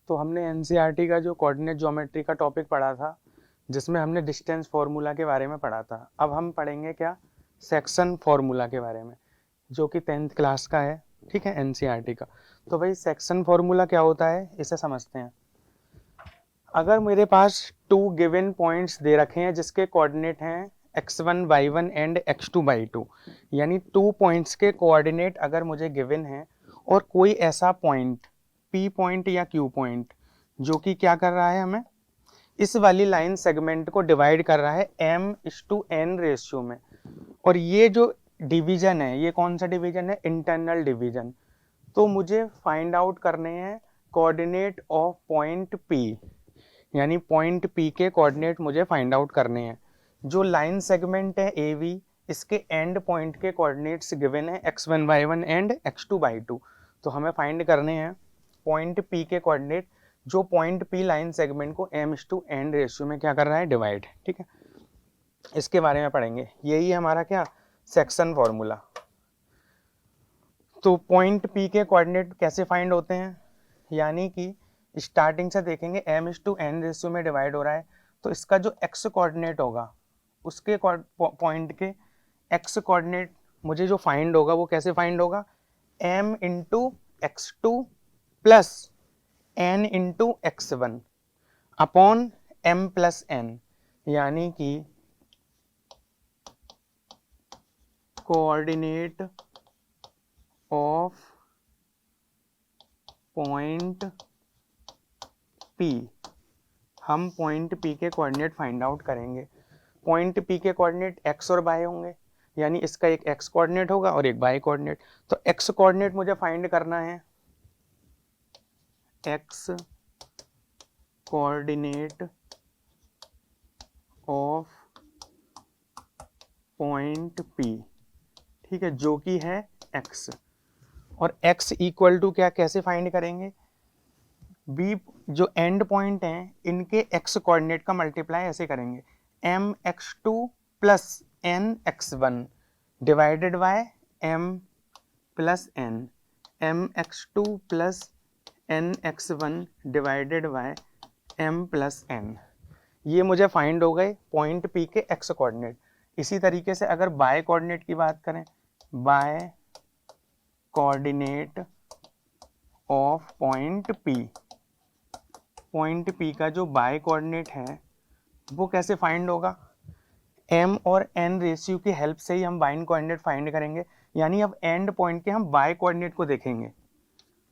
तो हमने एनसीईआरटी का जो कोऑर्डिनेट ज्योमेट्री का टॉपिक पढ़ा था, जिसमें हमने डिस्टेंस फार्मूला के बारे में पढ़ा था। अब हम पढ़ेंगे क्या, सेक्शन फार्मूला के बारे में, जो कि 10th क्लास का है, ठीक है, एनसीईआरटी का। तो भाई सेक्शन फार्मूला क्या होता है, इसे समझते हैं। अगर मेरे पास टू गिवन पॉइंट्स दे रखे हैं जिसके कोऑर्डिनेट हैं x1 y1 and x2 y2, यानी 2 पॉइंट्स के कोऑर्डिनेट अगर मुझे गिवन है और कोई ऐसा पॉइंट p पॉइंट या q पॉइंट जो कि क्या कर रहा है, हमें इस वाली लाइन सेगमेंट को डिवाइड कर रहा है m:n रेशियो में, और ये जो डिवीजन है, ये कौन सा डिवीजन है, इंटरनल डिवीजन। तो मुझे फाइंड आउट करने हैं कोऑर्डिनेट ऑफ पॉइंट p, यानी पॉइंट P के कोऑर्डिनेट मुझे फाइंड आउट करने हैं। जो लाइन सेगमेंट है AV, इसके एंड पॉइंट के कोऑर्डिनेट्स गिवन है x1 y1 and x2 y2। तो हमें फाइंड करने हैं पॉइंट P के कोऑर्डिनेट, जो पॉइंट P लाइन सेगमेंट को m:n रेशियो में क्या कर रहा है, डिवाइड, ठीक है। इसके बारे में पढ़ेंगे, यही हमारा क्या, सेक्शन फॉर्मूला। तो पॉइंट P के कोऑर्डिनेट कैसे फाइंड होते हैं, यानी कि स्टार्टिंग से देखेंगे m:n रेशियो में डिवाइड हो रहा है, तो इसका जो x कोऑर्डिनेट होगा, उसके पॉइंट के x कोऑर्डिनेट मुझे जो फाइंड होगा वो कैसे फाइंड होगा, m into x2 plus n into x1 upon m plus n, यानी कि कोऑर्डिनेट ऑफ पॉइंट P। हम पॉइंट P के कोऑर्डिनेट फाइंड आउट करेंगे। पॉइंट P के कोऑर्डिनेट x और y होंगे, यानी इसका एक x कोऑर्डिनेट होगा और एक y कोऑर्डिनेट। तो x कोऑर्डिनेट मुझे फाइंड करना है, x coordinate of point P, ठीक है, जो कि है x। और x इक्वल टू क्या, कैसे फाइंड करेंगे, b जो एंड पॉइंट हैं इनके x कोऑर्डिनेट का मल्टीप्लाई ऐसे करेंगे, m:2 plus n:1 divided by m plus n, m:2 plus n:1 divided by m plus n। ये मुझे फाइंड हो गए पॉइंट P के x कोऑर्डिनेट। इसी तरीके से अगर y कोऑर्डिनेट की बात करें, y coordinate of point P, point P का जो y कोऑर्डिनेट है वो कैसे फाइंड होगा, m और n रेशियो की हेल्प से ही हम y कोऑर्डिनेट फाइंड करेंगे। यानी अब एंड पॉइंट के हम y कोऑर्डिनेट को देखेंगे,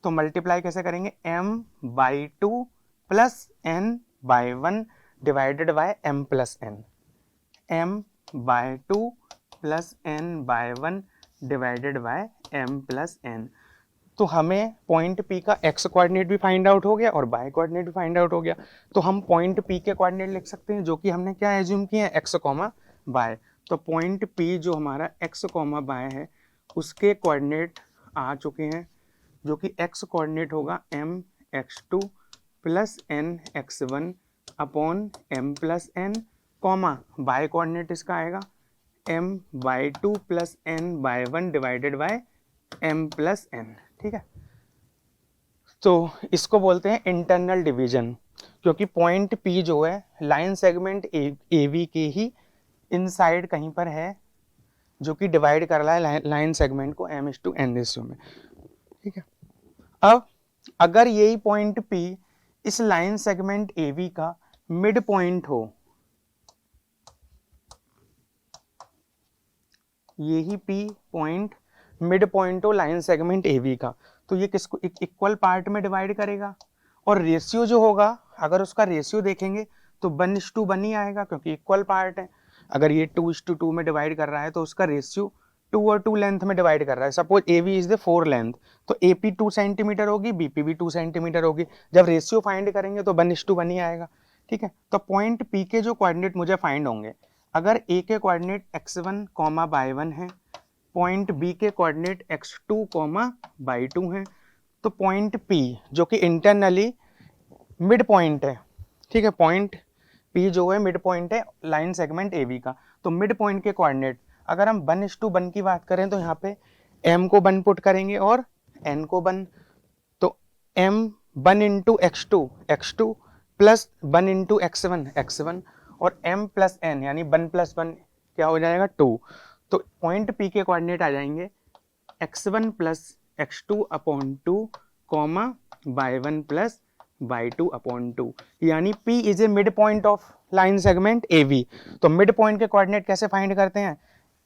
तो मल्टीप्लाई कैसे करेंगे, m/2 plus n/1 divided by m plus n, m/2 plus n/1 divided by m plus n। तो हमें पॉइंट P का x कोऑर्डिनेट भी फाइंड आउट हो गया और y कोऑर्डिनेट भी फाइंड आउट हो गया। तो हम पॉइंट P के कोऑर्डिनेट लिख सकते हैं, जो कि हमने क्या एज्यूम किए हैं, x, y। तो पॉइंट P जो हमारा x, y है, उसके कोऑर्डिनेट आ चुके हैं, जो कि x कोऑर्डिनेट होगा m:2 plus n:1 upon m plus n, y coordinate इसका आएगा m/2 plus n/1 divided by m plus n, ठीक है। तो इसको बोलते हैं इंटरनल डिवीजन, क्योंकि पॉइंट P जो है लाइन सेगमेंट AV के ही इनसाइड कहीं पर है, जो कि डिवाइड कर रहा है लाइन सेगमेंट को m:n रेशियो में, ठीक है। अब अगर यही पॉइंट P इस लाइन सेगमेंट AV का मिड पॉइंट हो, यही P पॉइंट मिड पॉइंट हो लाइन सेगमेंट AV का, तो ये किसको इक्वल पार्ट में डिवाइड करेगा, और रेशियो जो होगा, अगर उसका रेशियो देखेंगे तो 1:1 ही आएगा, क्योंकि इक्वल पार्ट है। अगर ये 2:2 में डिवाइड कर रहा है तो उसका रेशियो 2 और 2 लेंथ में डिवाइड कर रहा है। Suppose AV is the 4 length, तो AP 2 सेंटीमीटर होगी, BP भी 2 सेंटीमीटर होगी। जब रेशियो फाइंड करेंगे तो 1:1 ही आएगा, ठीक है। तो पॉइंट P के जो कोऑर्डिनेट मुझे फाइंड होंगे, अगर A के कोऑर्डिनेट x1, y1 है, पॉइंट B के कोऑर्डिनेट x2, y2 हैं, तो पॉइंट P जो कि इंटरनली मिड पॉइंट है, ठीक है, पॉइंट P जो है मिड पॉइंट है लाइन सेगमेंट AV का, तो मिड पॉइंट के कोऑर्डिनेट अगर हम 1:1 की बात करें तो यहाँ पे m को 1 पुट करेंगे और n को 1, तो m 1 into x2 plus 1 into x1 और m प्लस n यानी 1 प्लस 1 क्या हो जाएगा 2। तो पॉइंट P के कोऑर्डिनेट आ जाएंगे x1 plus x2 upon 2 comma y1 plus y2 upon 2 यानी P is a mid point of line segment AB। तो मिड पॉइंट के कोऑर्डिनेट कैसे फाइंड करते हैं,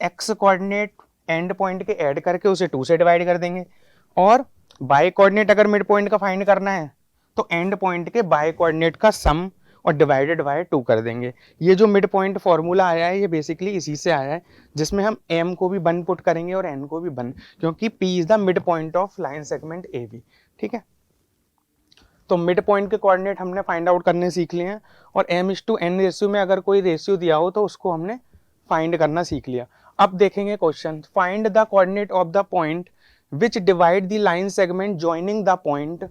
x कोऑर्डिनेट एंड पॉइंट के ऐड करके उसे 2 से डिवाइड कर देंगे, और बाय कोऑर्डिनेट अगर मिड पॉइंट का फाइंड करना है तो एंड पॉइंट के बाय कोऑर्डिनेट का सम और डिवाइडेड बाय 2 कर देंगे। ये जो मिड पॉइंट फॉर्मूला आया है ये बेसिकली इसी से आया है, जिसमें हम m को भी 1 पुट करेंगे और n को भी 1, क्योंकि p is the mid point of line segment AB। ठीक है, तो मिड पॉइंट के कोऑर्डिनेट हमने फाइंड आउट करने सीख लिए हैं, और m/n रेशियो में अगर कोई रेशियो दिया हो तो उसको हमने फाइंड करना सीख लिया। अब देखेंगे question, find the coordinate of the point which divide the line segment joining the point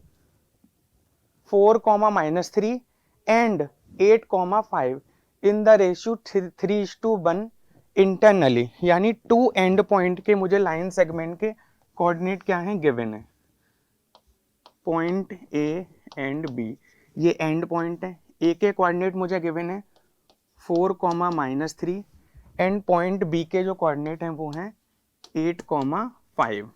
4, -3 and 8, 5 in the ratio 3:1 internally. यानी 2 एंड पॉइंट के मुझे लाइन सेगमेंट के कोऑर्डिनेट क्या हैं गिवन है, पॉइंट A एंड B, ये एंड पॉइंट है। A के कोऑर्डिनेट मुझे गिवन है 4, -3 एंड पॉइंट B के जो कोऑर्डिनेट हैं वो हैं 8, 5।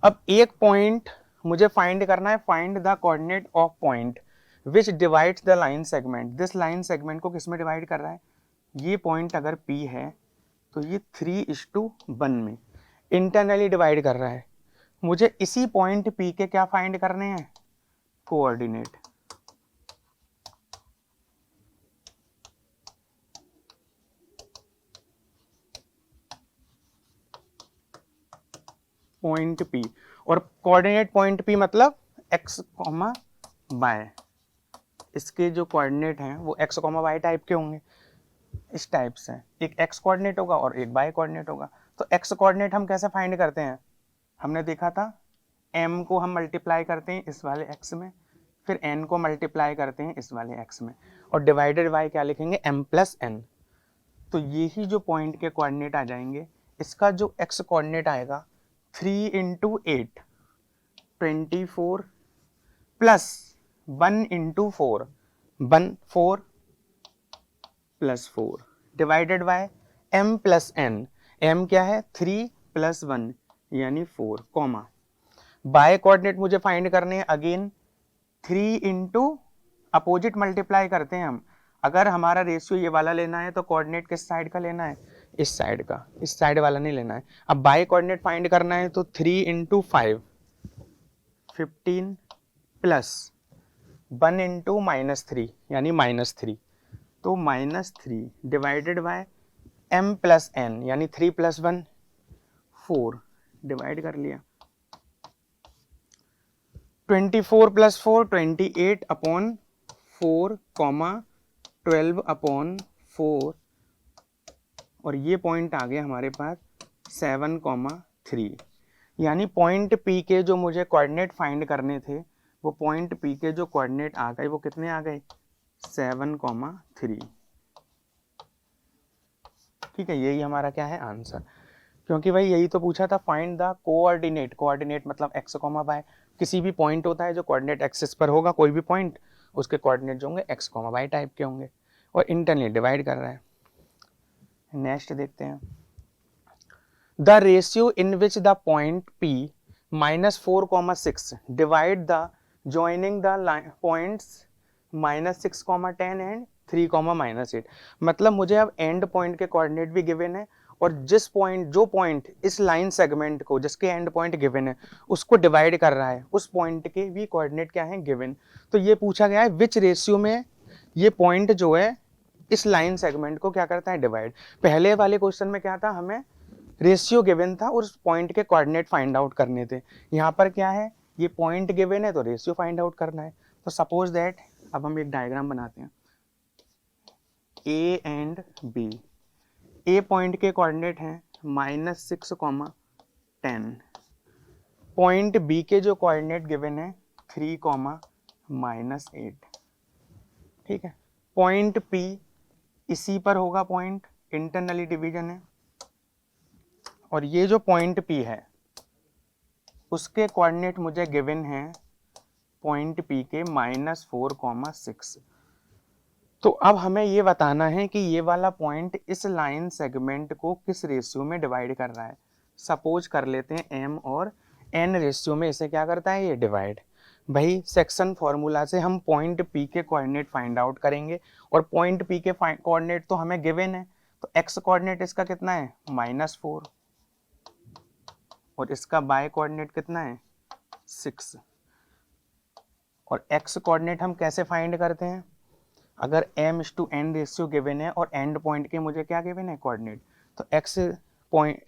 अब एक पॉइंट मुझे फाइंड करना है, find the coordinate of point which divides the line segment. This line segment को किस में डिवाइड कर रहा है, ये पॉइंट अगर P है तो ये 3:1 में इंटरनली डिवाइड कर रहा है। मुझे इसी पॉइंट P के क्या फाइंड करने हैं, कोऑर्डिनेट। पॉइंट P और कोऑर्डिनेट पॉइंट P मतलब x, y। इसके जो कोऑर्डिनेट हैं वो x, y टाइप के होंगे, इस टाइप से एक x कोऑर्डिनेट होगा और एक y कोऑर्डिनेट होगा। तो x कोऑर्डिनेट हम कैसे फाइंड करते हैं, हमने देखा था m को हम मल्टीप्लाई करते हैं इस वाले x में, फिर n को मल्टीप्लाई करते हैं इस वाले x में, और डिवाइडेड y क्या लिखेंगे, m प्लस n। तो यही जो पॉइंट के कोऑर्डिनेट आ जाएंगे, इसका जो x कोऑर्डिनेट आएगा 3 into 8 24 plus 1 into 4 4 plus 4 divided by m plus n। m क्या है 3 प्लस 1 यानी 4, कॉमा बाय कोऑर्डिनेट मुझे फाइंड करने हैं अगेन 3 इंटू अपोजिट मल्टीप्लाई करते हैं हम। अगर हमारा रेशियो ये वाला लेना है तो कोऑर्डिनेट किस साइड का लेना है, इस साइड का, इस साइड वाला नहीं लेना है। अब बाय कोऑर्डिनेट फाइंड करना है तो 3 इंटू 5 15 प्लस 1 इंटू -3 यानी -3, तो -3 divided by m plus n यानी 3 प्लस 1 4 डिवाइड कर लिया। 24 प्लस 4 28 अपॉन 4, 12 अपॉन 4, और ये पॉइंट आ गया हमारे पास 7, 3। यानी पॉइंट P के जो मुझे कोऑर्डिनेट फाइंड करने थे वो पॉइंट P के जो कोऑर्डिनेट आ गए वो कितने आ गए, 7, 3। ठीक है, यही हमारा क्या है आंसर, क्योंकि भाई यही तो पूछा था, फाइंड द कोऑर्डिनेट। कोऑर्डिनेट मतलब x, y। किसी भी पॉइंट होता है जो कोऑर्डिनेट एक्सिस पर होगा, कोई भी पॉइंट, उसके कोऑर्डिनेट जो होंगे x, y टाइप के होंगे, और इंटरनली डिवाइड कर रहा है। नेक्स्ट देखते हैं, the ratio in which the point P -4, 6 divide the joining the points -6, 10 and 3, -8। मतलब मुझे अब एंड पॉइंट के कोऑर्डिनेट भी गिवन है, और जो पॉइंट इस लाइन सेगमेंट को, जिसके एंड पॉइंट गिवन है, उसको डिवाइड कर रहा है, उस पॉइंट के भी कोऑर्डिनेट क्या है गिवन। तो ये पूछा गया है विच रेशियो में ये पॉइंट जो है इस लाइन सेगमेंट को क्या करता है, डिवाइड। पहले वाले क्वेश्चन में क्या था, हमें रेशियो गिवन था और उस पॉइंट के कोऑर्डिनेट फाइंड आउट करने थे। यहाँ पर क्या है, ये पॉइंट गिवन है तो रेशियो फाइंड आउट करना है। तो सपोज दैट, अब हम एक डायग्राम बनाते हैं, A and B। A point के कोऑर्डिनेट हैं -6, 10। पॉइंट B के जो कोऑर्डिनेट गिवन है 3, -8। ठीक है, पॉइंट P इसी पर होगा, पॉइंट इंटरनली डिवीजन है, और ये जो पॉइंट P है उसके कोऑर्डिनेट मुझे गिवन है पॉइंट पी के -4,6। तो अब हमें ये बताना है कि ये वाला पॉइंट इस लाइन सेगमेंट को किस रेशियो में डिवाइड कर रहा है। सपोज कर लेते हैं एम और एन रेशियो में इसे क्या करता है, ये डिवाइड। भाई सेक्शन फॉर्मूला से हम पॉइंट पी के कोऑर्डिनेट फाइंड आउट करेंगे, और पॉइंट पी के कोऑर्डिनेट तो हमें गिवन है। तो एक्स कोऑर्डिनेट इसका कितना है, -4, और इसका बाय कोऑर्डिनेट कितना है, 6। और एक्स कोऑर्डिनेट हम कैसे फाइंड करते हैं, अगर m/n रेशियो गिवन है और एंड पॉइंट के मुझे क्या गिवन है, कोऑर्डिनेट, तो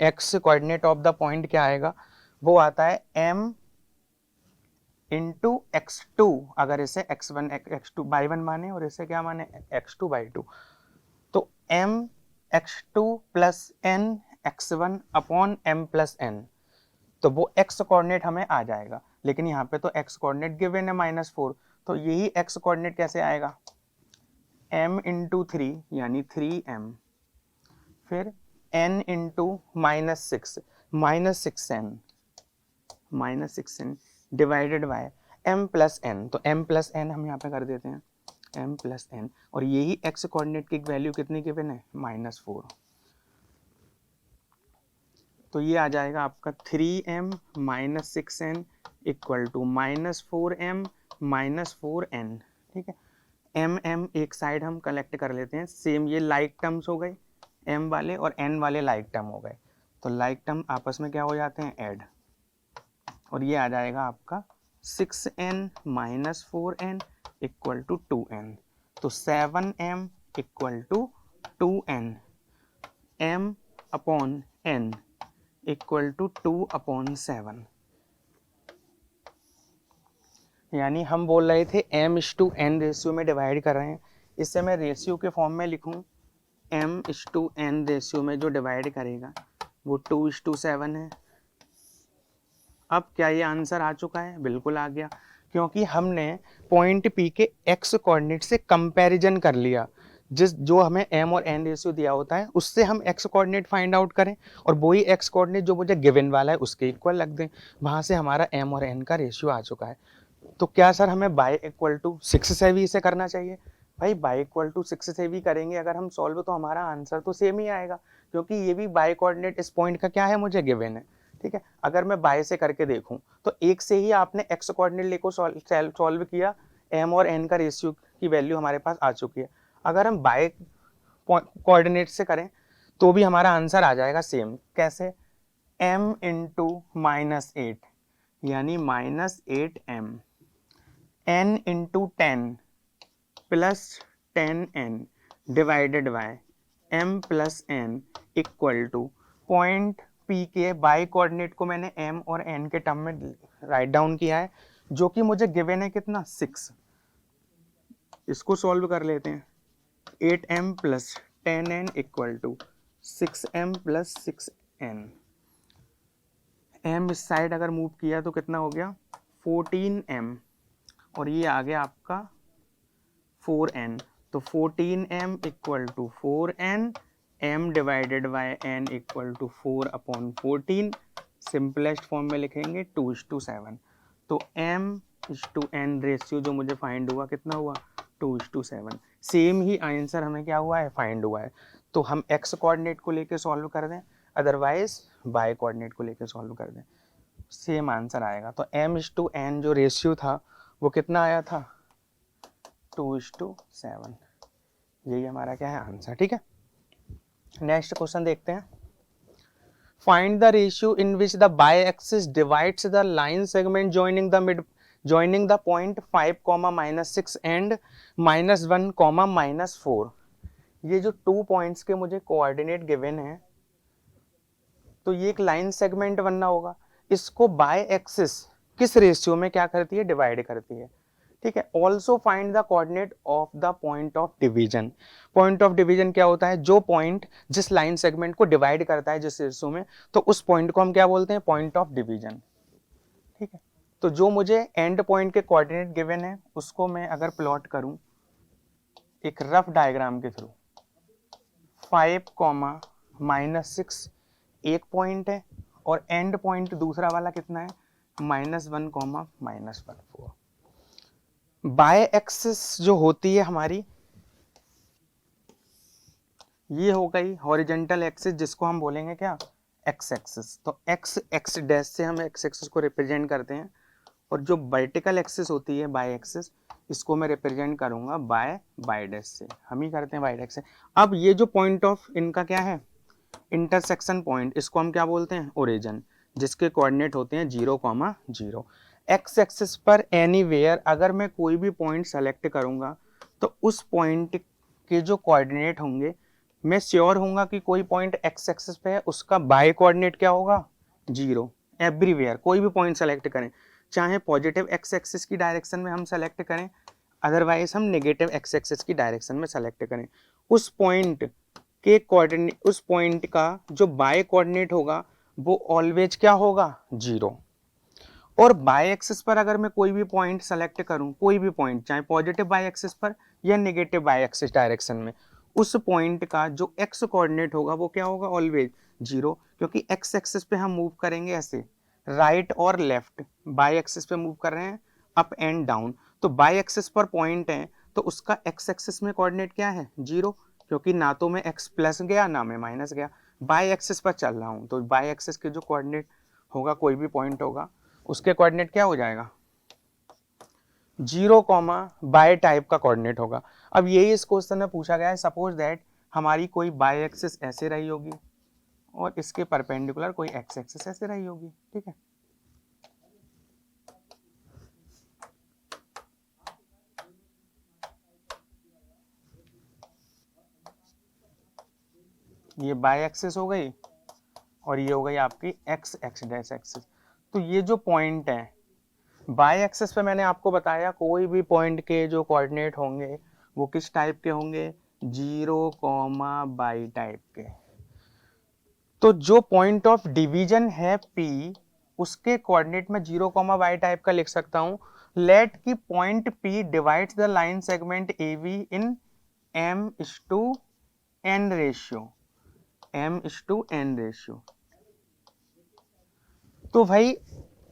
x coordinate of the point क्या आएगा, वो आता है m इंटू x2। अगर इसे x1 x2 बाई 1 माने और इसे क्या माने, x2 बाई 2, तो m x2 plus n x1 upon m plus n, तो वो x कोऑर्डिनेट हमें आ जाएगा। लेकिन यहाँ पे तो x कोऑर्डिनेट गिवन है -4, तो यही x कोऑर्डिनेट कैसे आएगा, m इंटू 3 यानी 3m, फिर n into -6n divided by m plus n। तो m प्लस n हम यहाँ पे कर देते हैं, m प्लस n, और यही x कोऑर्डिनेट की वैल्यू कितनी गिवन है, -4। तो ये आ जाएगा आपका 3m - 6n equal to -4m -4n। ठीक है, m एक साइड हम कलेक्ट कर लेते हैं, सेम ये लाइक टर्म्स हो गए, m वाले और n वाले लाइक टर्म हो गए, तो लाइक टर्म आपस में क्या हो जाते हैं, ऐड, और ये आ जाएगा आपका 6n - 4n equal to 2n। तो 7m equal to 2n, m upon n equal to 2/7। यानी हम बोल रहे थे m/n रेशियो में डिवाइड कर रहे हैं, इससे मैं रेशियो के फॉर्म में लिखूं, m/n रेशियो में जो डिवाइड करेगा वो 2:7 है। अब क्या ये आंसर आ चुका है, बिल्कुल आ गया, क्योंकि हमने पॉइंट P के x कोऑर्डिनेट से कंपैरिजन कर लिया। जो हमें m और n रेशियो दिया होता है उससे हम x कोऑर्डिनेट फाइंड आउट करें, और वही x कोऑर्डिनेट जो मुझे गिवन वाला है उसके इक्वल रख दें, वहां से हमारा m और n का रेशियो आ चुका है। तो क्या सर हमें y=6 से भी इसे करना चाहिए, भाई y=6 से भी करेंगे अगर हम सॉल्व, तो हमारा आंसर तो सेम ही आएगा, क्योंकि ये भी y कोऑर्डिनेट इस पॉइंट का क्या है, मुझे गिवन है। ठीक है, अगर मैं बाय से करके देखूं तो एक से ही आपने x कोऑर्डिनेट लेको सॉल्व किया, m और n का रेशियो की वैल्यू हमारे पास आ चुकी है। अगर हम बाय कोऑर्डिनेट से करें तो भी हमारा आंसर आ जाएगा सेम। कैसे, m इंटू -8 यानी -8m, n into 10 plus 10n divided by m plus n equal two point P के बाय कोऑर्डिनेट को मैंने m और n के टर्म में राइट डाउन किया है, जो कि मुझे गिवन है कितना, 6। इसको सॉल्व कर लेते हैं, 8m plus 10n equal to 6m plus 6n। m इस साइड अगर मूव किया तो कितना हो गया, 14m, और ये आ गया आपका 4n, तो 14m equal to 4n, m divided by n equal to 4/14, simplest form में लिखेंगे 2:7। तो m/n रेशियो जो मुझे फाइंड हुआ कितना हुआ, 2:7। सेम ही आंसर हमें क्या हुआ है, फाइंड हुआ है। तो हम x कोऑर्डिनेट को लेके सॉल्व कर दें, अदरवाइज y कोऑर्डिनेट को लेके सॉल्व कर दें, सेम आंसर आएगा। तो m/n जो रेशियो था वो कितना आया था, 2:7। यही हमारा क्या है, आंसर। ठीक है, नेक्स्ट क्वेश्चन देखते हैं। Find the ratio in which the y axis divides the line segment joining the point 5, -6 and -1, -4। ये जो 2 पॉइंट्स के मुझे कोऑर्डिनेट गिवन है, तो ये एक लाइन सेगमेंट बनना होगा, इसको बाय एक्सिस किस रेशियो में क्या करती है, डिवाइड करती है। ठीक है, also find the coordinate of the point of division. Point of division क्या होता है, जो पॉइंट जिस लाइन सेगमेंट को डिवाइड करता है जिस रेशियो में, तो उस पॉइंट को हम क्या बोलते हैं, पॉइंट ऑफ डिवीजन। ठीक है, तो जो मुझे एंड पॉइंट के कोऑर्डिनेट गिवन है उसको मैं अगर प्लॉट करूं एक रफ डायग्राम के थ्रू, 5, -6 एक पॉइंट है, और एंड पॉइंट दूसरा वाला कितना है, -1, -1, 4। बाय एक्सिस जो होती है हमारी, ये हो गई हॉरिजेंटल एक्सिस जिसको हम बोलेंगे क्या, एक्स एक्सिस। तो एक्स एक्स डैश से हम एक्स एक्सिस को रिप्रेजेंट करते हैं, और जो वर्टिकल एक्सिस होती है बाय एक्सिस, इसको मैं रिप्रेजेंट करूंगा बाय बाय डैश से, हम ही करते हैं बाय डैश से। अब ये जो पॉइंट ऑफ इनका क्या है, इंटरसेक्शन पॉइंट, इसको हम क्या बोलते हैं, ओरिजिन, जिसके कोऑर्डिनेट होते हैं 0,0। एक्स एक्सिस पर एनीवेयर अगर मैं कोई भी पॉइंट सेलेक्ट करूंगा तो उस पॉइंट के जो कोऑर्डिनेट होंगे, मैं श्योर होऊंगा कि कोई पॉइंट एक्स एक्सिस पे है, उसका बाय कोऑर्डिनेट क्या होगा, 0। एवरीवेयर कोई भी पॉइंट सेलेक्ट करें, चाहे पॉजिटिव एक्स एक्सिस की डायरेक्शन में हम सेलेक्ट करें, अदरवाइज हम नेगेटिव एक्स एक्सिस की डायरेक्शन में सेलेक्ट करें, उस पॉइंट के कोऑर्डिनेट, उस पॉइंट का जो बाय कोऑर्डिनेट होगा वो ऑलवेज क्या होगा, 0। और बाय एक्सिस पर अगर मैं कोई भी पॉइंट सेलेक्ट करूं, कोई भी पॉइंट चाहे पॉजिटिव बाय एक्सिस पर या नेगेटिव बाय एक्सिस डायरेक्शन में, उस पॉइंट का जो एक्स कोऑर्डिनेट होगा वो क्या होगा, ऑलवेज 0, क्योंकि एक्स एक्सिस पे हम मूव करेंगे ऐसे, राइट और लेफ्ट, बाय एक्सिस पे मूव कर रहे हैं अप एंड डाउन, तो बाय एक्सिस पर पॉइंट है तो उसका एक्स एक्सिस में कोऑर्डिनेट क्या है, 0, क्योंकि ना तो मैं एक्स प्लस गया ना मैं माइनस गया, बाय एक्सिस पर चल रहा हूं, तो बाय एक्सिस के जो कोऑर्डिनेट होगा, कोई भी पॉइंट होगा, उसके कोऑर्डिनेट क्या हो जाएगा, 0, बाय टाइप का कोऑर्डिनेट होगा। अब यही इस क्वेश्चन में पूछा गया है, सपोज दैट हमारी कोई बाय एक्सिस ऐसे रही होगी और इसके परपेंडिकुलर कोई एक्स एक्सिस ऐसे रही होगी, ठीक है। ये बाय एक्सिस हो गई और ये हो गई आपकी एक्स एक्स डैश एक्सिस। तो ये जो पॉइंट है बाय एक्सिस पे, मैंने आपको बताया कोई भी पॉइंट के जो कोऑर्डिनेट होंगे वो किस टाइप के होंगे, 0, बाई टाइप के। तो जो पॉइंट ऑफ डिवीजन है P, उसके कोऑर्डिनेट में 0, बाई टाइप का लिख सकता हूं, लेट की point P divides the line segment AB in m:n ratio, m:n ratio. तो भाई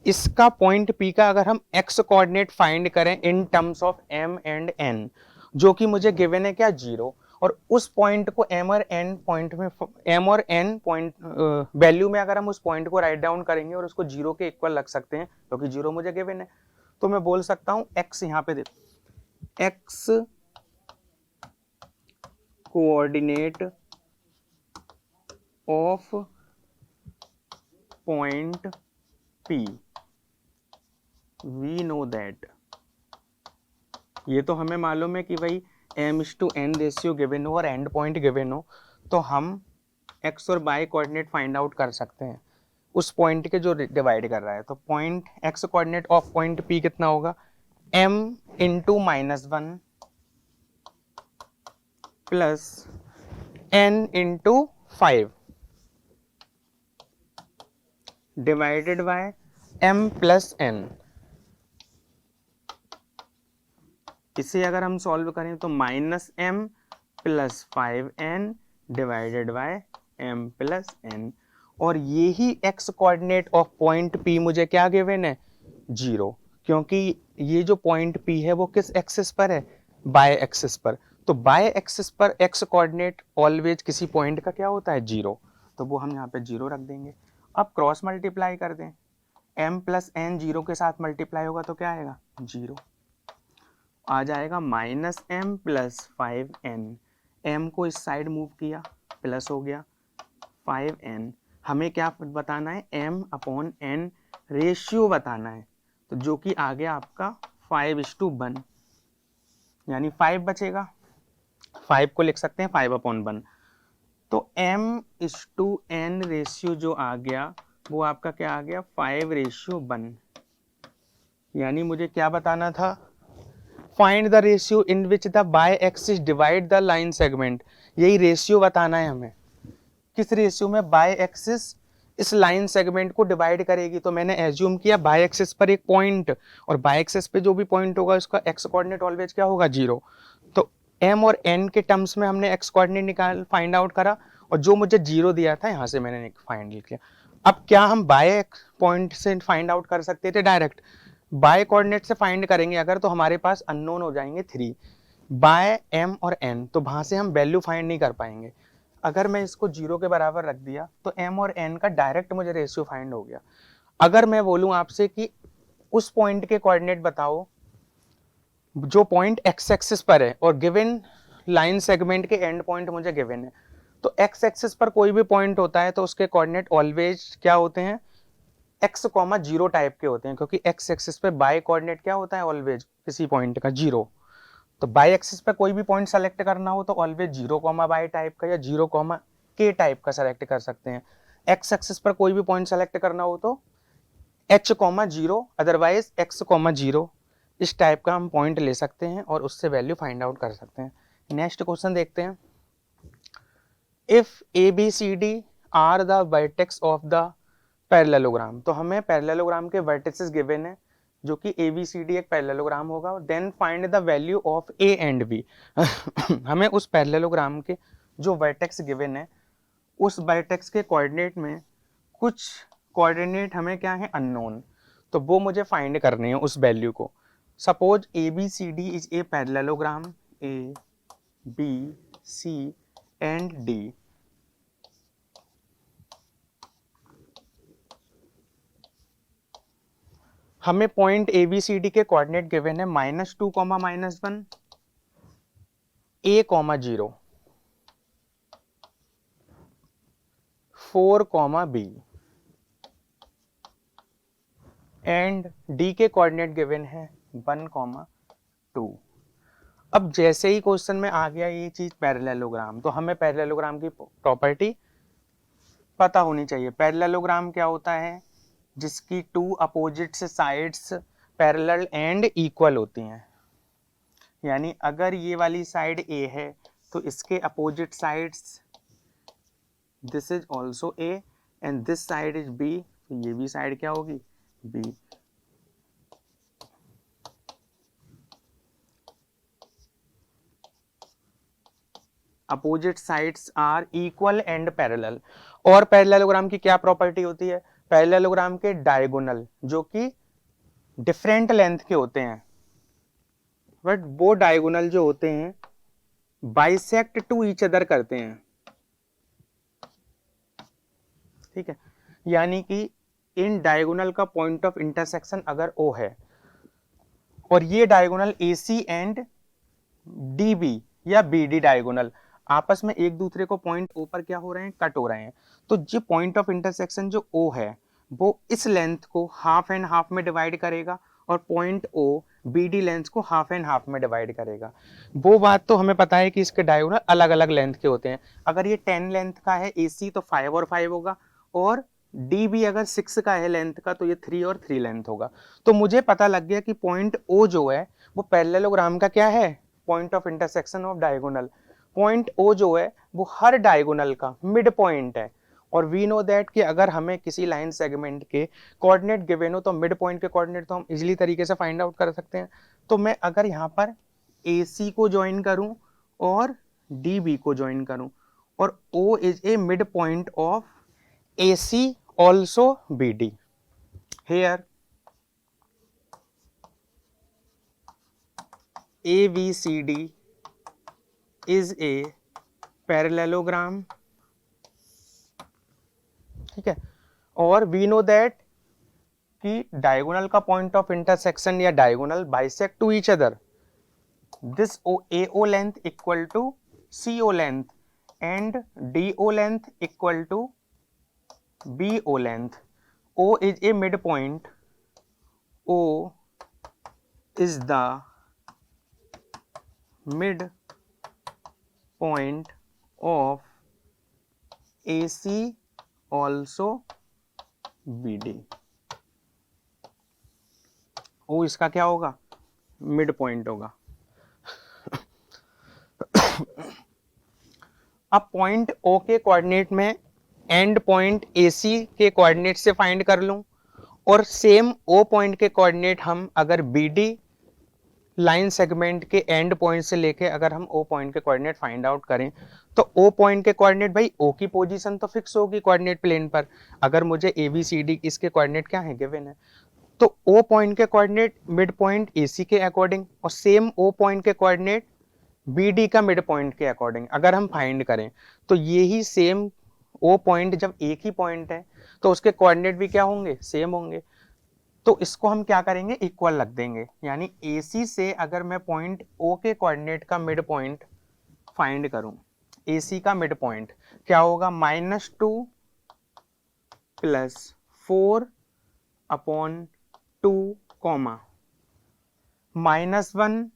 इसका पॉइंट P का अगर हम x कोऑर्डिनेट फाइंड करें in terms of m and n, जो कि मुझे गिवन है क्या, 0, और उस पॉइंट को m और n पॉइंट में, m और n पॉइंट वैल्यू में अगर हम उस पॉइंट को राइट डाउन करेंगे और उसको 0 के इक्वल रख सकते हैं, क्योंकि 0 मुझे गिवन है, तो मैं बोल सकता हूं x, यहाँ पे देखो, x coordinate of point P, we know that, ये तो हमें मालूम है कि भाई m:n रेशियो गिवन हो और एंड पॉइंट गिवन हो, तो हम x और y कोऑर्डिनेट फाइंड आउट कर सकते हैं उस पॉइंट के जो डिवाइड कर रहा है। तो point x coordinate of point P कितना होगा, m into -1 plus n into 5 divided by m plus n। इसे अगर हम सॉल्व करें तो -m plus 5n divided by m plus n, और यही x coordinate of point P मुझे क्या गिवन है, 0, क्योंकि ये जो पॉइंट P है वो किस एक्सिस पर है, बाय एक्सिस पर। तो बाय एक्सिस पर x कोऑर्डिनेट ऑलवेज किसी पॉइंट का क्या होता है, 0, तो वो हम यहाँ पे 0 रख देंगे। अब क्रॉस मल्टीप्लाई कर दें, m प्लस n 0 के साथ मल्टीप्लाई होगा तो क्या आएगा, 0 आ जाएगा, -m प्लस 5n, m को इस साइड मूव किया, प्लस हो गया 5n। हमें क्या बताना है, m अपॉन n रेशियो बताना है, तो जो कि आ गया आपका 5:1, यानी 5 बचेगा, 5 को लिख सकते हैं 5/1। तो m:n रेशियो जो आ गया वो आपका क्या आ गया, 5:1, यानी मुझे क्या बताना था, find the ratio in which the y axis divide the line segment, यही रेशियो बताना है हमें, किस रेशियो में बाय एक्सिस इस लाइन सेगमेंट को डिवाइड करेगी। तो मैंने एज्यूम किया बाय एक्सिस पर एक पॉइंट, और बाय एक्सिस पे जो भी पॉइंट होगा उसका एक्स कोऑर्डिनेट ऑलवेज क्या होगा, 0। तो m और n के टर्म्स में हमने x कोऑर्डिनेट निकाल फाइंड आउट करा, और जो मुझे 0 दिया था यहाँ से मैंने फाइंड किया। अब क्या हम बाय पॉइंट से फाइंड आउट कर सकते थे डायरेक्ट, बाय कोऑर्डिनेट से फाइंड करेंगे अगर, तो हमारे पास अननोन हो जाएंगे 3 बाय m और n, तो वहां से हम वैल्यू फाइंड नहीं कर पाएंगे। अगर मैं इसको 0 के बराबर रख दिया तो m और n का डायरेक्ट मुझे रेशियो फाइंड हो गया। अगर मैं बोलूं आपसे कि उस पॉइंट के कोऑर्डिनेट बताओ जो पॉइंट एक्स एक्सिस पर है और गिवन लाइन सेगमेंट के एंड पॉइंट मुझे गिवन है, तो एक्स एक्सिस पर कोई भी पॉइंट होता है तो उसके कोऑर्डिनेट ऑलवेज क्या होते हैं, एक्स कॉमा जीरो टाइप के होते हैं, क्योंकि एक्स एक्सिस पे बाय कोऑर्डिनेट क्या होता है, ऑलवेज किसी पॉइंट का जीरो। तो बाय एक्सिस पे कोई भी पॉइंट सेलेक्ट करना हो तो always zero comma bye type का या जीरो कॉमा के टाइप का सेलेक्ट कर सकते हैं। एक्स एक्सिस पर कोई भी पॉइंट सेलेक्ट करना हो तो H comma zero, otherwise x comma zero, इस टाइप का हम पॉइंट ले सकते हैं और उससे वैल्यू फाइंड आउट कर सकते हैं। नेक्स्ट क्वेश्चन देखते हैं। If A B C D are the vertex of the parallelogram, तो हमें पैरेललोग्राम के वर्टिसेस गिवन है जो कि ए बी सी डी एक पैरेललोग्राम होगा। Then find the value of A and B. हमें उस पैरेललोग्राम के जो वर्टेक्स गिवन है उस वर्टेक्स के कोऑर्डिनेट में कुछ कोऑर्डिनेट हमें क्या है, अननोन, तो वो मुझे फाइंड करने हैं उस वैल्यू को। Suppose A B C D is a parallelogram, A B C and D. हमें point A B C D के कोऑर्डिनेट गिवन है -2, -1, a, 0, 4, b एंड d के कोऑर्डिनेट गिवन है 1, 2। अब जैसे ही क्वेश्चन में आ गया ये चीज पैरेललोग्राम, तो हमें पैरेललोग्राम की प्रॉपर्टी पता होनी चाहिए। पैरेललोग्राम क्या होता है, जिसकी two opposite sides parallel and equal होती हैं। यानी अगर ये वाली साइड ए है तो इसके opposite sides this is also A and this side is B, तो ये भी साइड क्या होगी, B. Opposite sides are equal and parallel. और पैरेललोग्राम की क्या प्रॉपर्टी होती है, पैरेललोग्राम के डायगोनल जो कि डिफरेंट लेंथ के होते हैं, बट वो डायगोनल जो होते हैं बाइसेक्ट टू ईच अदर करते हैं। ठीक है, यानी कि इन डायगोनल का पॉइंट ऑफ इंटरसेक्शन अगर O है और ये डायगोनल AC एंड DB या BD डायगोनल आपस में एक दूसरे को पॉइंट O पर क्या हो रहे हैं, कट हो रहे हैं, तो जो पॉइंट ऑफ इंटरसेक्शन जो O है वो इस लेंथ को हाफ एंड हाफ में डिवाइड करेगा और पॉइंट O BD लेंथ को हाफ एंड हाफ में डिवाइड करेगा। वो बात तो हमें पता है कि इसके डायगोनल अलग अलग लेंथ के होते हैं। अगर ये 10 लेंथ का है AC तो 5 और 5 होगा, और DB अगर 6 का है लेंथ का तो ये 3 और 3 लेंथ होगा। तो मुझे पता लग गया कि पॉइंट O जो है वो पैरेललोग्राम का क्या है, point of intersection of diagonal. Point O जो है वो हर डायगोनल का मिड पॉइंट है, और वी नो दैट कि अगर हमें किसी लाइन सेगमेंट के कोऑर्डिनेट गिवन हो तो मिड पॉइंट के कोऑर्डिनेट तो हम इजीली तरीके से फाइंड आउट कर सकते हैं। तो मैं अगर यहाँ पर AC को ज्वाइन करूं और DB को ज्वाइन करूं और O is a mid point of AC also BD, here ABCD is a parallelogram। ठीक है, और वी नो दैट कि डायगोनल का पॉइंट ऑफ इंटरसेक्शन या diagonal bisect to each other, this AO length equal to CO length and DO length equal to BO length। O is a midpoint, O is the midpoint of AC also BD। O इसका क्या होगा, mid point होगा। अब point O के coordinate में and point AC के coordinate से find कर लूं, और सेम O पॉइंट के कोऑर्डिनेट हम अगर BD लाइन सेगमेंट के एंड पॉइंट से लेके अगर हम O पॉइंट के कोऑर्डिनेट फाइंड आउट करें तो O पॉइंट के कोऑर्डिनेट, भाई O की पोजीशन तो फिक्स होगी कोऑर्डिनेट प्लेन पर। अगर मुझे ABCD इसके कोऑर्डिनेट क्या है, गिवन है, तो ओ पॉइंट के कोऑर्डिनेट मिड पॉइंट एसी के अकॉर्डिंग और सेम ओ पॉइंट के कोऑर्डिनेट बीडी का मिड पॉइंट के अकॉर्डिंग अगर हम फाइंड करें तो ये ही सेम ओ पॉइंट जब एक ही पॉइंट है तो उसके कोऑर्डिनेट भी क्या होंगे, सेम होंगे। तो इसको हम क्या करेंगे, इक्वल रख देंगे। यानी AC से अगर मैं पॉइंट O के कोऑर्डिनेट का मिड पॉइंट फाइंड करूं, AC का मिड पॉइंट क्या होगा, -2 + 4/2 कॉमा -1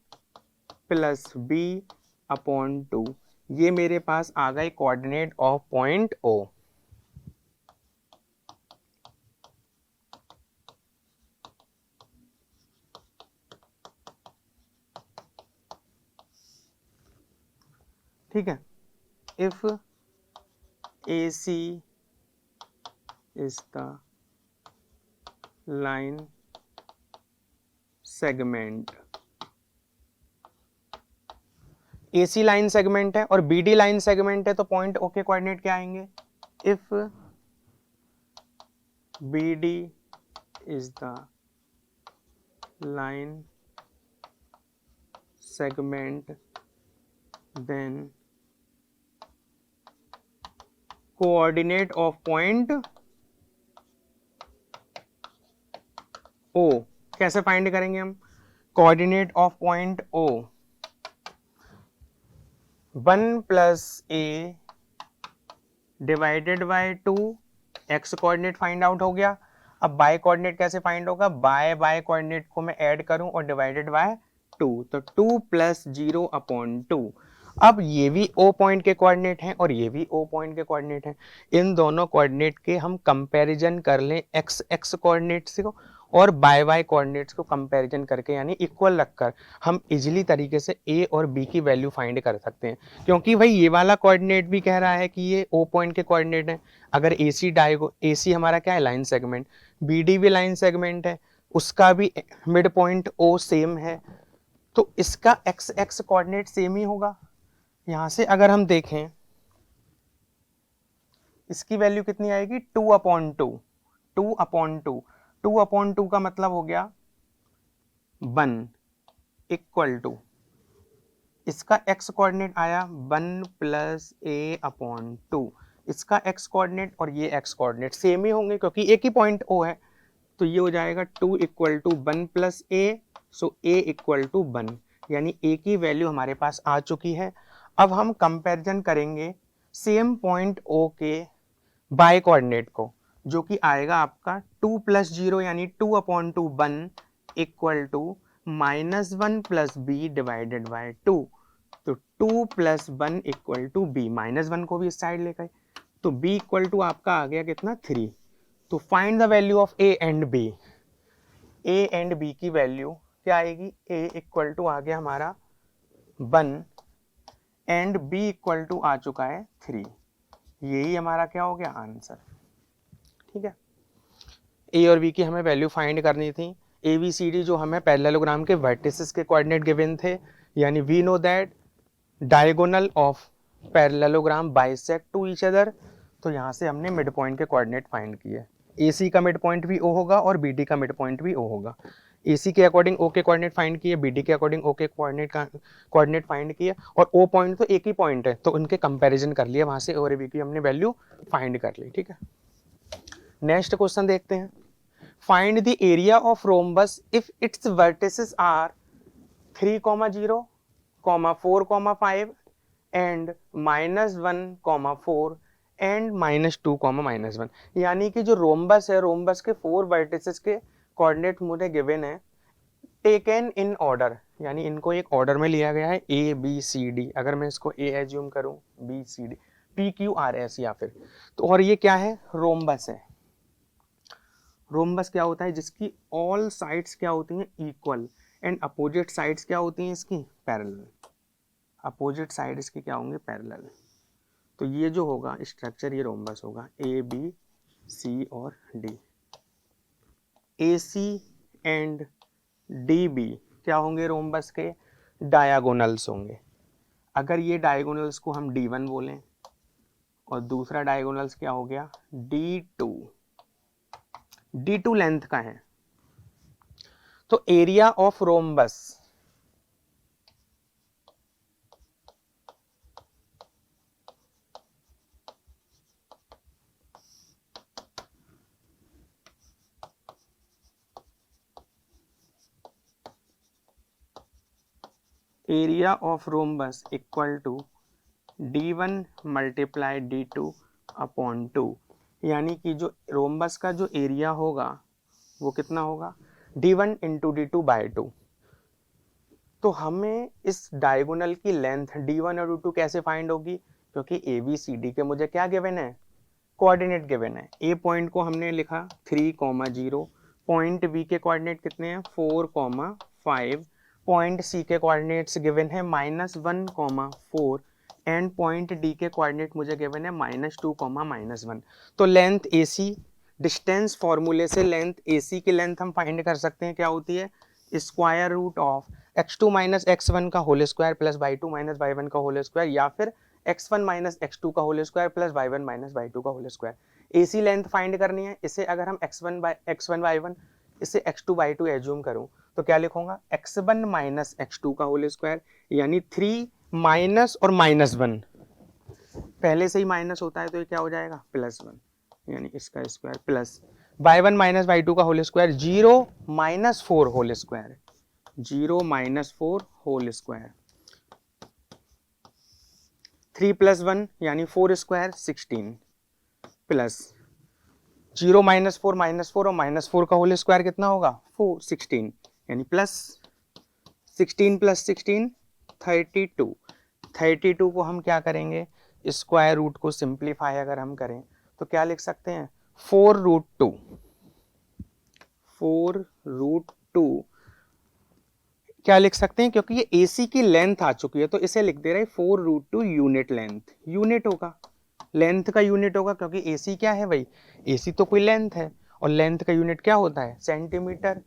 + B/2। ये मेरे पास आ गए कोऑर्डिनेट ऑफ पॉइंट O। ठीक है, if AC is the line segment, AC line segment है और BD लाइन सेगमेंट है तो पॉइंट O के कोऑर्डिनेट क्या आएंगे, if BD is the line segment then coordinate of point O। कैसे फाइंड करेंगे हम, coordinate of point O 1 + A divided by 2, x coordinate find out हो गया। अब बाय कोऑर्डिनेट कैसे फाइंड होगा, बाय कोऑर्डिनेट को मैं ऐड करूं और डिवाइडेड बाय 2, तो 2 + 0/2। अब ये भी O पॉइंट के कोऑर्डिनेट हैं और ये भी O पॉइंट के कोऑर्डिनेट हैं। इन दोनों कोऑर्डिनेट के हम कंपैरिजन कर लें x कोऑर्डिनेट्स को और y कोऑर्डिनेट्स को कंपैरिजन करके यानी इक्वल रखकर हम इजीली तरीके से A और B की वैल्यू फाइंड कर सकते हैं। क्योंकि भाई ये वाला कोऑर्डिनेट भी कह रहा है कि ये O पॉइंट के कोऑर्डिनेट है। अगर AC हमारा क्या है, लाइन सेगमेंट, BD भी लाइन सेगमेंट है, उसका भी मिड पॉइंट O सेम है, तो इसका x कोऑर्डिनेट सेम ही होगा। यहां से अगर हम देखें इसकी वैल्यू कितनी आएगी, 2/2। 2/2 का मतलब हो गया 1 = इसका x कोऑर्डिनेट आया 1 + A/2। इसका x कोऑर्डिनेट और ये x कोऑर्डिनेट सेम ही होंगे क्योंकि एक ही पॉइंट O है। तो ये हो जाएगा 2 = 1 + A, सो A = 1, यानी A की वैल्यू हमारे पास आ चुकी है। अब हम कंपैरिजन करेंगे सेम पॉइंट O के बाय कोऑर्डिनेट को, जो कि आएगा आपका 2 + 0 यानी 2/2 1 = -1 + B/2। तो 2 + 1 = B, -1 को भी इस साइड ले गए तो B = आपका आ गया कितना, 3। तो find the value of A and B। A and B की वैल्यू क्या आएगी, A = आ गया हमारा 1 एंड B = आ चुका है 3। यही हमारा क्या हो गया, आंसर। ठीक है, A और B की हमें वैल्यू फाइंड करनी थी। ABCD जो हमें पैरेललोग्राम के वर्टिसेस के कोऑर्डिनेट गिवन थे, यानी we know that diagonal of parallelogram bisect to each other. तो यहाँ से हमने मिड पॉइंट के कोऑर्डिनेट फाइंड किए। AC का मिड पॉइंट भी O होगा और BD का मिड पॉइंट भी O होगा। AC के अकॉर्डिंग O के कोऑर्डिनेट फाइंड किए, BD के अकॉर्डिंग O के कोऑर्डिनेट फाइंड किए, और O पॉइंट तो एक ही पॉइंट है तो उनके कंपैरिजन कर लिए, वहां से O और B की हमने वैल्यू फाइंड कर ली। ठीक है, नेक्स्ट क्वेश्चन देखते हैं। Find the area of rhombus if its vertices are 3, 0, 4, 5 and -1, 4 and -2, -1। यानी कि जो रोम्बस है, रोम्बस के 4 वर्टिसेस के कोऑर्डिनेट मुझे गिवन है, टेकन इन ऑर्डर, यानी इनको एक ऑर्डर में लिया गया है ABCD। अगर मैं इसको A एज्यूम करूं, BCD, PQRS या फिर, तो और ये क्या है, रोम्बस है। रोम्बस क्या होता है, जिसकी ऑल साइड्स क्या होती हैं, इक्वल, एंड अपोजिट साइड्स क्या होती हैं इसकी, पैरेलल। अपोजिट साइड इसके क्या होंगे, पैरेलल। तो ये जो होगा स्ट्रक्चर, ये रोम्बस होगा ABC और D। AC एंड DB क्या होंगे, रोम्बस के डायगोनल्स होंगे। अगर ये डायगोनल्स को हम D1 बोलें और दूसरा डायगोनल्स क्या हो गया, D2। D2 लेंथ का है तो area of rhombus area of rhombus equal to d1 multiply d2 upon 2, यानी कि जो रोम्बस का जो एरिया होगा वो कितना होगा, d1 इंटू d2 बाई 2। तो हमें इस डायगोनल की लेंथ d1 और d2 कैसे फाइंड होगी, क्योंकि ए बी सी डी के मुझे क्या गिवन है, कोऑर्डिनेट गिवन है। ए पॉइंट को हमने लिखा 3,0, पॉइंट बी के कोऑर्डिनेट कितने हैं 4,5, पॉइंट सी के कोऑर्डिनेट्स गिवन है -1,4 एंड पॉइंट डी के कोऑर्डिनेट मुझे गिवन है -2, -1। तो लेंथ ए सी, डिस्टेंस फॉर्मूले से लेंथ ए सी की लेंथ हम फाइंड कर सकते हैं, क्या होती है, square root of x2 minus x1 का whole square plus y2 minus y1 का होल स्क्वायर, या फिर x1 माइनस x2 का whole square plus y1 minus y2 का whole square. AC length find करनी है, इसे अगर हम x1 y1 इसे x2 y2 एज्यूम करूं तो क्या लिखूंगा, x1 माइनस x2 का होल स्क्वायर, यानी 3 माइनस और -1, पहले से ही माइनस होता है तो ये क्या हो जाएगा +1, यानी इसका square plus y1 minus y2 का whole square 0 minus 4 whole square, 0 minus 4 whole square, 3 plus 1 यानी 4 स्क्वायर 16 प्लस 0 माइनस 4 और -4 का होल स्क्वायर कितना होगा 16, यानी प्लस 16 प्लस 16 32 को हम क्या करेंगे, स्क्वायर रूट को सिंप्लीफाई अगर हम करें तो क्या लिख सकते हैं 4√2 क्या लिख सकते हैं, क्योंकि ये AC की लेंथ आ चुकी है तो इसे लिख दे रहे 4√2 यूनिट लेंथ, यूनिट होगा, लेंथ का यूनिट होगा, क्योंकि AC क्या है भाई, AC तो कोई लेंथ है और लेंथ का यूनिट क्या होता है सेंटीमीटर,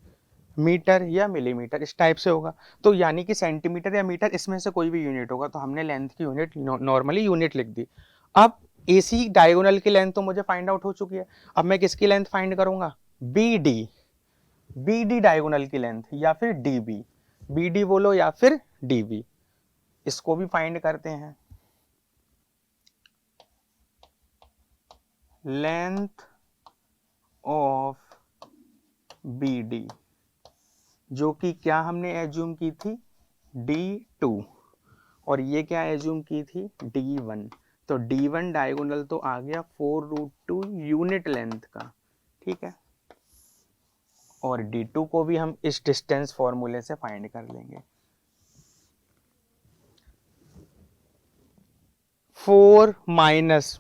मीटर या मिलीमीटर, इस टाइप से होगा। तो यानी कि सेंटीमीटर या मीटर इसमें से कोई भी यूनिट होगा, तो हमने लेंथ की यूनिट नॉर्मली यूनिट लिख दी। अब AC डायगोनल की लेंथ तो मुझे फाइंड आउट हो चुकी है, अब मैं किसकी लेंथ फाइंड करूंगा, BD डायगोनल की लेंथ या फिर DB, BD बोलो या फिर DB, इसको भी फाइंड करते हैं। लेंथ ऑफ BD जो कि क्या हमने एज्यूम की थी D2 और ये क्या एज्यूम की थी D1, तो D1 डायगोनल तो आ गया 4√2 यूनिट लेंथ का, ठीक है, और D2 को भी हम इस डिस्टेंस फॉर्मूले से फाइंड कर लेंगे। 4 माइनस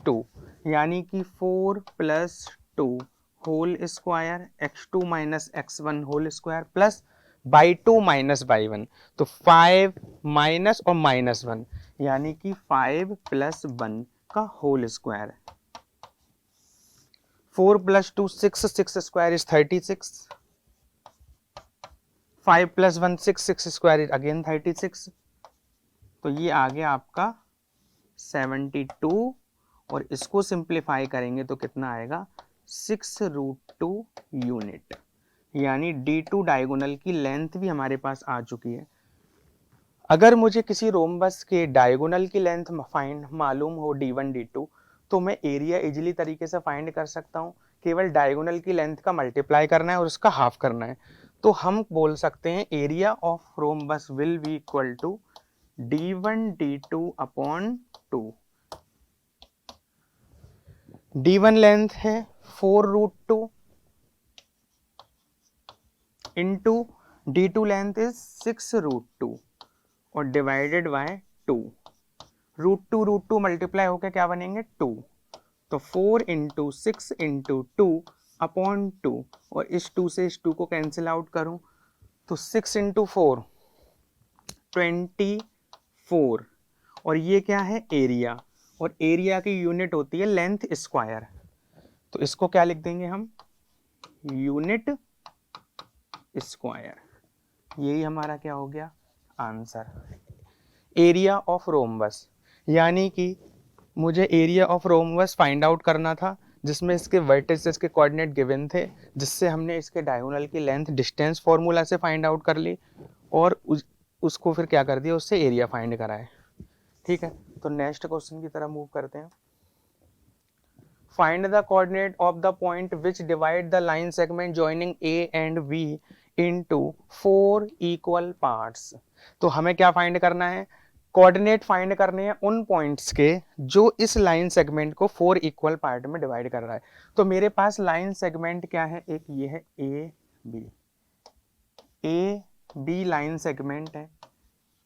2 यानी कि 4 plus 2 whole square x2 minus x1 whole square plus y2 minus y1, तो 5 माइनस और -1 यानी कि 5 प्लस 1 का whole square, 4 plus 2 6 square is 36, 5 plus 1 6 square is again 36, तो ये आ गया आपका 72 और इसको सिंप्लीफाई करेंगे तो कितना आएगा 6√2 यूनिट, यानी D2 डायगोनल की लेंथ भी हमारे पास आ चुकी है। अगर मुझे किसी रोम्बस के डायगोनल की लेंथ फाइंड मालूम हो D1 D2 तो मैं एरिया इजीली तरीके से फाइंड कर सकता हूँ, केवल डायगोनल की लेंथ का मल्टीप्लाई करना है और उसका हाफ करना है। तो हम बोल सकते हैं area of rhombus will be equal to D1 D2 upon 2। D1 length है 4√2 इंटू D2 लेंथ इज 6√2 और डिवाइडेड बाय 2, √2 मल्टीप्लाई होकर क्या बनेंगे 2, तो 4 इंटू 6 इंटू 2 अपॉन 2 और इस 2 से इस 2 को कैंसिल आउट करूं तो 6 इंटू 4 24 और ये क्या है एरिया, और एरिया की यूनिट होती है लेंथ स्क्वायर, तो इसको क्या लिख देंगे हम यूनिट स्क्वायर, यही हमारा क्या हो गया आंसर। एरिया ऑफ रोम्बस, यानी कि मुझे area of rhombus find out करना था, जिसमें इसके वर्टिसेस के कोऑर्डिनेट गिवन थे, जिससे हमने इसके डायगोनल की लेंथ डिस्टेंस फॉर्मूला से फाइंड आउट कर ली और उसको फिर क्या कर दिया, उससे एरिया फाइंड करा है। ठीक है, तो नेक्स्ट क्वेश्चन की तरफ मूव करते हैं। Find the coordinate of the point which divide the line segment joining A and B into 4 equal parts. तो हमें क्या फाइंड करना है, कोऑर्डिनेट फाइंड करने हैं उन पॉइंट्स के जो इस लाइन सेगमेंट को 4 इक्वल पार्ट में डिवाइड कर रहा है। तो मेरे पास लाइन सेगमेंट क्या है, एक ये है ए बी लाइन सेगमेंट है।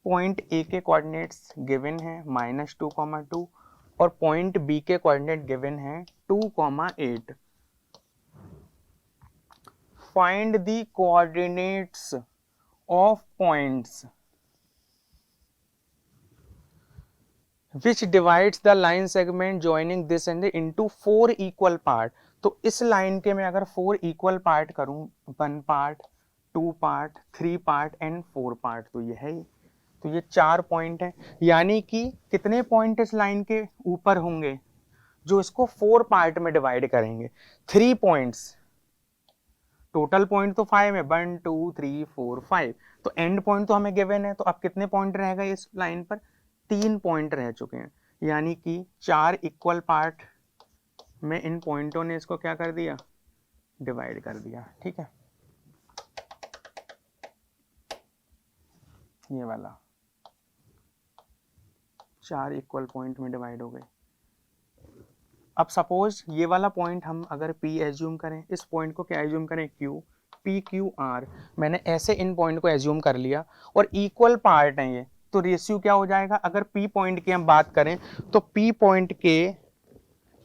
पॉइंट ए के कोऑर्डिनेट्स गिवन है -2, और पॉइंट बी के कोऑर्डिनेट गिवन है 2, 8। Find the coordinates of points which divides the line segment joining this and into 4 equal part। तो इस लाइन के मैं अगर 4 इक्वल पार्ट करूं, 1 part, 2 part, 3 part and 4 part, तो ये है, तो ये 4 पॉइंट है। यानी कि कितने पॉइंट इस लाइन के ऊपर होंगे जो इसको 4 पार्ट में डिवाइड करेंगे, 3 पॉइंट्स। टोटल पॉइंट तो 5 है, 1 2 3 4 5, तो एंड पॉइंट तो हमें गिवन है। तो अब कितने पॉइंट रहेगा इस लाइन पर, 3 पॉइंट रह चुके हैं, यानी कि 4 इक्वल पार्ट में इन पॉइंटों ने इसको क्या कर दिया, डिवाइड कर दिया। ठीक है, ये वाला 4 इक्वल पॉइंट में डिवाइड हो गए। अब सपोज ये वाला पॉइंट हम अगर P एज्यूम करें, इस पॉइंट को क्या एज्यूम करें, Q, PQR। मैंने ऐसे इन पॉइंट को एज्यूम कर लिया और इक्वल पार्ट है ये, तो रेशियो क्या हो जाएगा, अगर P पॉइंट की हम बात करें तो P पॉइंट के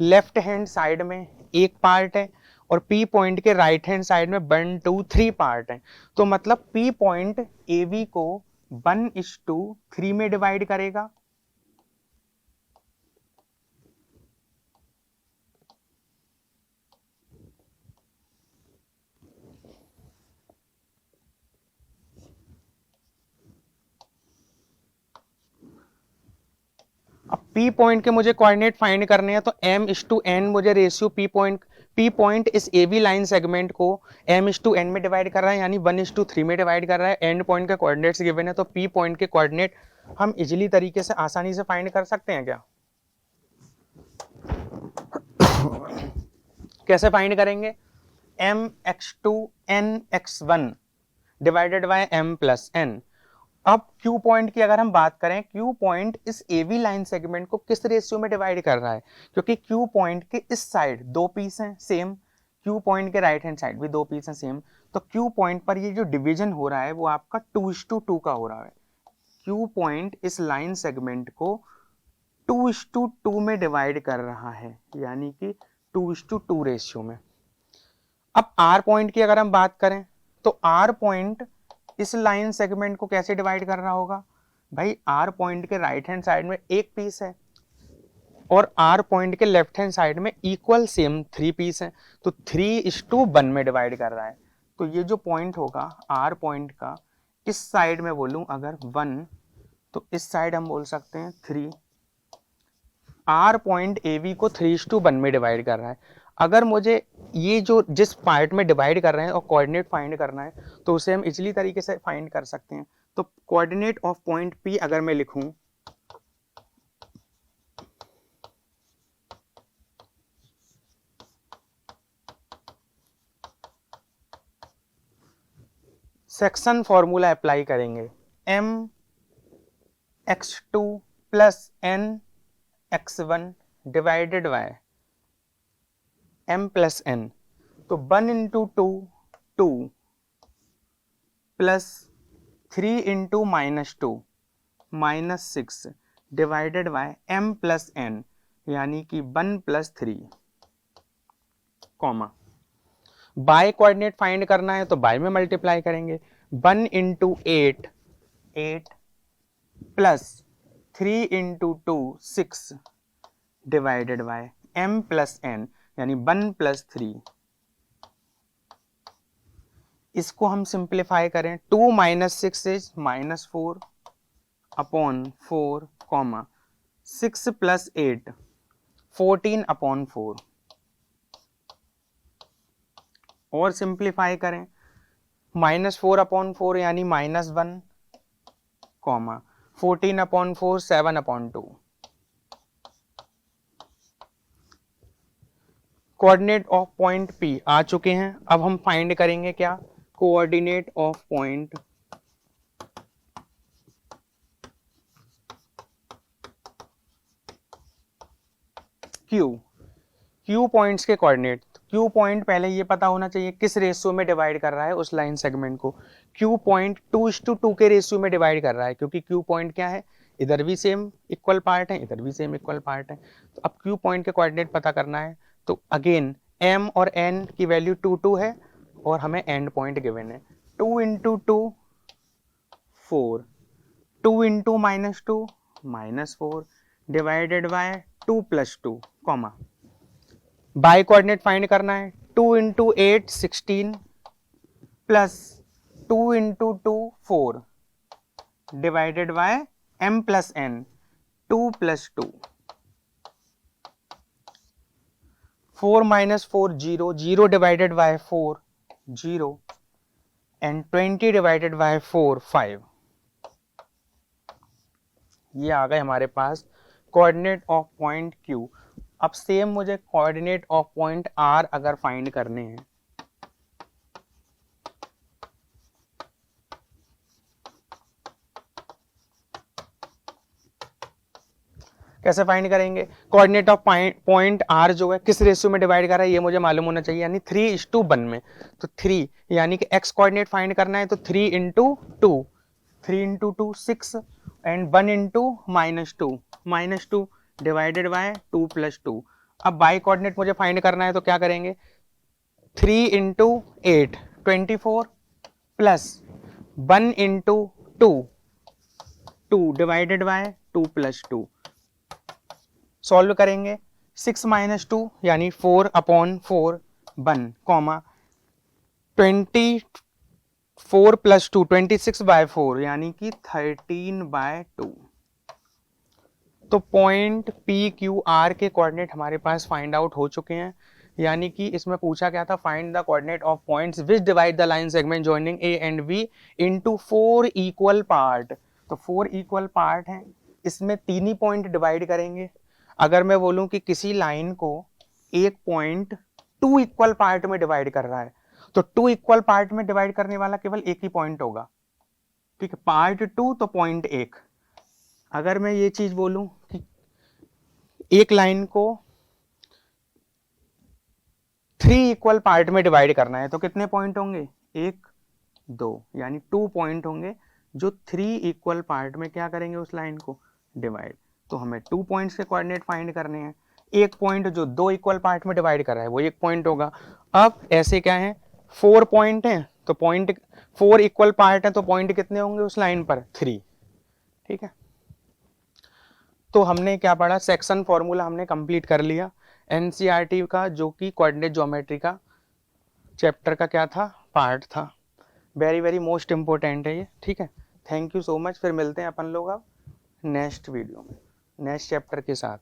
लेफ्ट हैंड साइड में एक पार्ट है और P पॉइंट के राइट हैंड साइड में 1 2 3 पार्ट है। तो मतलब P पॉइंट AB को 1:3 में डिवाइड करेगा। अब P पॉइंट के मुझे कोऑर्डिनेट फाइंड करने हैं, तो m/n मुझे रेशियो P पॉइंट इस AB लाइन सेगमेंट को m/n में डिवाइड कर रहा है, यानी 1:3 में डिवाइड कर रहा है। एंड पॉइंट के कोऑर्डिनेट्स गिवन है, तो P पॉइंट के कोऑर्डिनेट हम इजीली तरीके से आसानी से फाइंड कर सकते हैं क्या? कैसे फाइंड करेंगे, mx2 nx1 divided by m+n। अब Q पॉइंट की अगर हम बात करें, Q पॉइंट इस AB लाइन सेगमेंट को किस रेशियो में डिवाइड कर रहा है, क्योंकि Q पॉइंट के इस साइड 2 पीस हैं सेम, Q पॉइंट के राइट हैंड साइड भी 2 पीस हैं सेम, तो Q पॉइंट पर ये जो डिवीजन हो रहा है वो आपका 2:2 का हो रहा है। Q पॉइंट इस लाइन सेगमेंट को 2:2 में डिवाइड कर रहा है, यानी कि 2:2 रेशियो में। अब R पॉइंट की अगर हम बात करें तो R पॉइंट इस लाइन सेगमेंट को कैसे डिवाइड कर रहा होगा, भाई R पॉइंट के राइट हैंड साइड में एक पीस है और R पॉइंट के लेफ्ट हैंड साइड में इक्वल सेम 3 पीस है, तो 3:1 में डिवाइड कर रहा है। तो ये जो पॉइंट होगा R पॉइंट का, इस साइड में बोलूं अगर 1, तो इस साइड हम बोल सकते हैं 3। R पॉइंट AB को 3:1 में डिवाइड कर रहा है। अगर मुझे ये जो जिस पार्ट में डिवाइड कर रहे हैं और कोऑर्डिनेट फाइंड करना है, तो उसे हम इजीली तरीके से फाइंड कर सकते हैं। तो कोऑर्डिनेट ऑफ पॉइंट P अगर मैं लिखूं, सेक्शन फॉर्मूला अप्लाई करेंगे, mx2 + nx1 divided by m+n। तो 1 × 2 2 प्लस 3 × -2 -6 डिवाइडेड बाय m+n, यानी कि 1 + 3, कॉमा। बाय कोऑर्डिनेट फाइंड करना है तो बाय में मल्टीप्लाई करेंगे, 1 × 8 8 प्लस 3 × 2 6 डिवाइडेड बाय m+n, यानी 1 + 3। इसको हम सिंप्लीफाई करें, 2 - 6 इज -4 अपॉन 4, कॉमा 6 + 8 14 अपॉन 4। और सिंप्लीफाई करें, -4/4 यानी -1, comma 14/4 7/2। Coordinate of point P आ चुके हैं। अब हम फाइंड करेंगे क्या, coordinate of point Q points के कोऑर्डिनेट। Q पॉइंट पहले ये पता होना चाहिए किस रेशियो में डिवाइड कर रहा है उस लाइन सेगमेंट को। Q पॉइंट 2:2 के रेशियो में डिवाइड कर रहा है, क्योंकि Q पॉइंट क्या है, इधर भी सेम इक्वल पार्ट है, इधर भी सेम इक्वल पार्ट है। तो अब Q पॉइंट के कोऑर्डिनेट पता करना है, तो अगेन M और N की वैल्यू 2 है और हमें एंड पॉइंट गिवन है। 2 × 2 4, 2 × -2 -4 divided by 2 + 2, comma by coordinate find करना है। 2 × 8 16 plus 2 × 2 4 divided by m + n 2 + 2, 4 - 4 0, 0 divided by 4 0 and 20 divided by 4 5। ये आ गए हमारे पास कोऑर्डिनेट ऑफ पॉइंट Q। अब सेम मुझे कोऑर्डिनेट ऑफ पॉइंट R अगर फाइंड करने हैं, कैसे फाइंड करेंगे। कोऑर्डिनेट ऑफ पॉइंट R जो है किस रेशियो में डिवाइड कर रहा है ये मुझे मालूम होना चाहिए, यानी 3:1 में। तो 3 यानी कि x कोऑर्डिनेट फाइंड करना है, तो 3 × 2 3 × 2 6 एंड 1 × -2 डिवाइडेड बाय 2 + 2। अब बाई कोऑर्डिनेट मुझे फाइंड करना है, तो क्या करेंगे, 3 × 8 24 प्लस 1 × 2 डिवाइडेड बाय 2 + 2। सॉल्व करेंगे, 6 - 2 यानी 4/4 1, कॉमा 24 + 2 26/4 यानी कि 13/2। तो पॉइंट PQR के कोऑर्डिनेट हमारे पास फाइंड आउट हो चुके हैं। यानी कि इसमें पूछा गया था, find the coordinate of points which divide the line segment joining A and B into 4 equal part. तो 4 इक्वल पार्ट हैं, इसमें 3 ही पॉइंट डिवाइड करेंगे। अगर मैं बोलूं कि किसी लाइन को एक पॉइंट 2 इक्वल पार्ट में डिवाइड कर रहा है, तो 2 इक्वल पार्ट में डिवाइड करने वाला केवल एक ही पॉइंट होगा, ठीक है, पार्ट 2 तो पॉइंट 1। अगर मैं ये चीज बोलूं कि एक लाइन को 3 इक्वल पार्ट में डिवाइड करना है, तो कितने पॉइंट होंगे, 1 2, यानी 2 पॉइंट होंगे जो 3 इक्वल पार्ट में क्या करेंगे, उस लाइन को डिवाइड। तो हमें 2 पॉइंट्स के कोऑर्डिनेट फाइंड करने हैं। एक पॉइंट जो 2 इक्वल पार्ट में डिवाइड कर रहा है वो एक पॉइंट होगा। अब ऐसे क्या है, 4 पॉइंट हैं, तो पॉइंट 4 इक्वल पार्ट है, तो पॉइंट कितने होंगे उस लाइन पर, 3, ठीक है। तो हमने क्या पढ़ा, सेक्शन फॉर्मूला हमने कंप्लीट कर लिया NCERT का, जो कि कोऑर्डिनेट ज्योमेट्री का चैप्टर का क्या था, पार्ट था। वेरी वेरी मोस्ट इंपॉर्टेंट है ये, ठीक है। Thank you so much. फिर मिलते हैं अपन लोग अब नेक्स्ट वीडियो में नेक्स्ट चैप्टर के साथ।